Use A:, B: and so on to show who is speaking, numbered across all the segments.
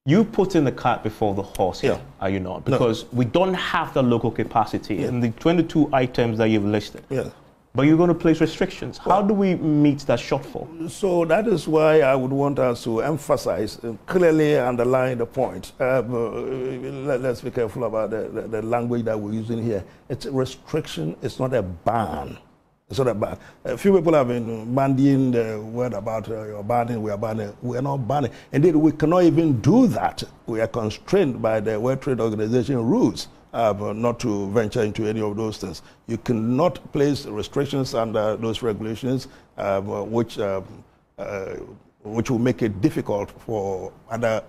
A: You put in the cart before the horse here,
B: Yeah.
A: are you not? Because we don't have the local capacity in the 22 items that you've listed.
B: Yeah.
A: But you're going to place restrictions. How do we meet that shortfall?
B: So that is why I would want us to emphasize, clearly underline the point. Let's be careful about the language that we're using here. It's a restriction, it's not a ban. It's not a ban. A few people have been bandying the word about you're banning, we are banning. We are not banning. Indeed, we cannot even do that. We are constrained by the World Trade Organization rules. Not to venture into any of those things. You cannot place restrictions under those regulations, which will make it difficult for other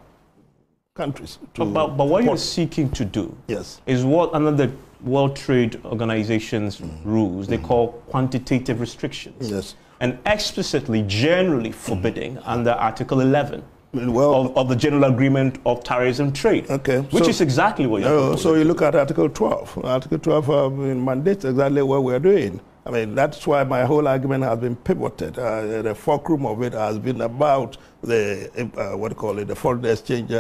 B: countries to.
A: But what you're seeking to do,
B: yes,
A: is what under the World Trade Organization's rules they call quantitative restrictions.
B: Yes,
A: and explicitly, generally forbidding under Article 11.
B: Well,
A: of the General Agreement of Tariffs and Trade,
B: okay,
A: which is exactly what you're
B: so you look at Article 12. Article 12 mandates exactly what we're doing. I mean, that's why my whole argument has been pivoted. The fulcrum of it has been about the, the foreign exchange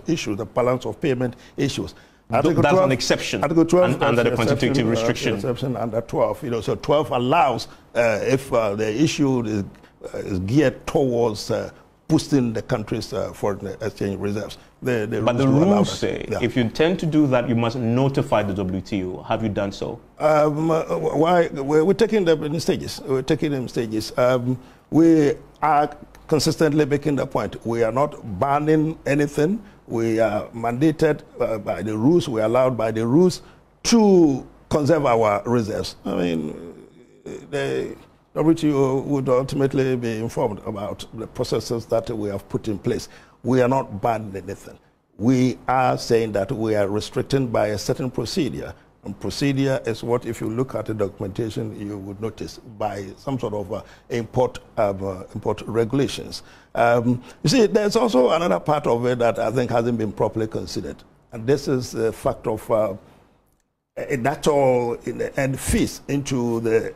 B: issue, the balance of payment issues.
A: Article 12, an exception
B: Article 12
A: under the quantitative restriction.
B: Exception under 12. So 12 allows, if the issue is geared towards boosting the country's foreign exchange reserves.
A: But the rules say if you intend to do that, you must notify the WTO. Have you done so?
B: Why? We're taking them in stages. We're taking them in stages. We are consistently making the point. We are not banning anything. We are mandated by the rules. We are allowed by the rules to conserve our reserves. I mean, the WTO would ultimately be informed about the processes that we have put in place. We are not banning anything. We are saying that we are restricted by a certain procedure. And procedure is what, if you look at the documentation, you would notice by some sort of import regulations. You see, there's also another part of it that I think hasn't been properly considered. And this is the fact of that's all and feeds into the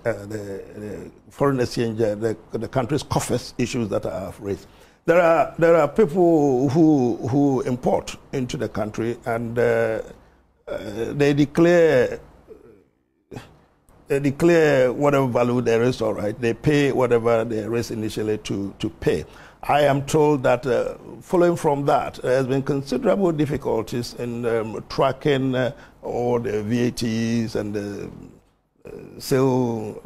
B: foreign exchange, the country's coffers issues that I have raised. There are people who import into the country and they declare whatever value there is. All right, they pay whatever there is initially to pay. I am told that following from that, there has been considerable difficulties in tracking all the VATs and the sale,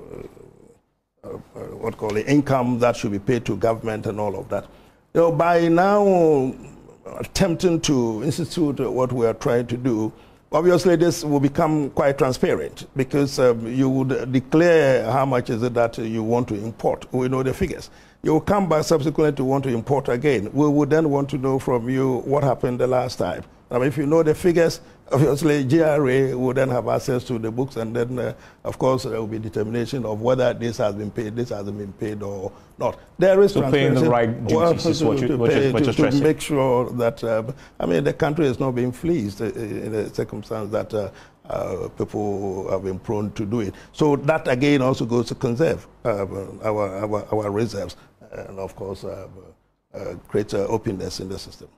B: income that should be paid to government and all of that. You know, by now attempting to institute what we are trying to do, obviously this will become quite transparent because you would declare how much is it that you want to import. We know the figures. You will come back subsequently to want to import again. We would then want to know from you what happened the last time. I mean, if you know the figures, obviously GRA will then have access to the books, and then, of course, there will be determination of whether this has been paid, this hasn't been paid, or not. There is
A: paying the right duties is what you're stressing.
B: To make sure that, I mean, the country is not being fleeced in a circumstance that people have been prone to do it. So that, again, also goes to conserve our reserves and, of course, create openness in the system.